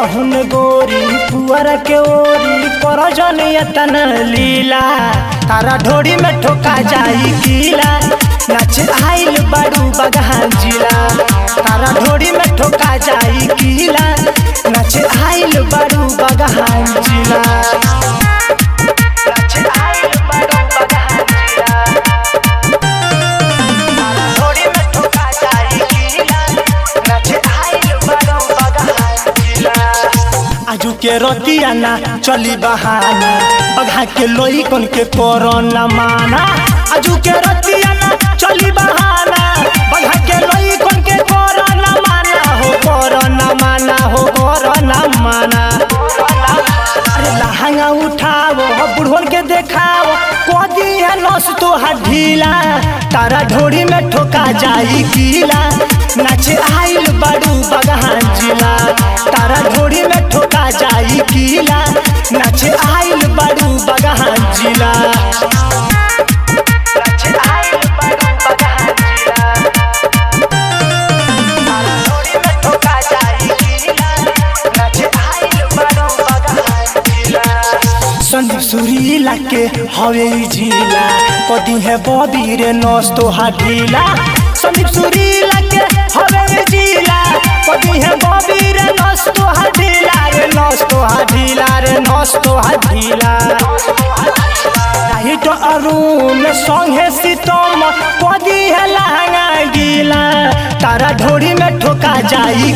हटहुन गोरी पुअर के ओरी कर जन यतन लीला तारा ढोड़ी में ठोका जाई कीला नाच आइल बड़ू बगहान जिला तारा ढोड़ी में ठोका जाई कीला नाच आइल बड़ू बगहान जिला नाच आइल बड़ू बगहान जिला तारा ढोड़ी में ठोका जाई कीला नाच आइल बड़ू बगहान जिला आजू के रोटिया ना चली बहाना बघा के लोई कन के कोरोना माना आजू के रोटिया ना चली बहाना बघा के लोई कन के कोरोना माना हो कोरोना माना हो कोरोना माना अरे लहंगा उठाओ बुढ़वन के देखाओ कोदी है नस तो ढीला तारा ढोड़ी में ठोका जाई कीला नाच आइल बड़ू बगहान जिला तारा ढोड़ी में ठोका जाई कीला नाच आइल बड़ू बगहान जिला नाच आइल बड़ू बगहान जिला तारा ढोड़ी में ठोका जाई कीला नाच आइल बड़ू बगहान जिला संदीप सुरीला के हवे जिला कदी है बॉबी रे नस तो ढीला संदीप सुरीला के हवे जिला कदी है बॉबी रे नस तो ढीला रे नस तो ढीला रे नस तो ढीला राइट अरुण संगे सीतम कदी है लहंगा गीला तारा ढोड़ी में ठोका जाई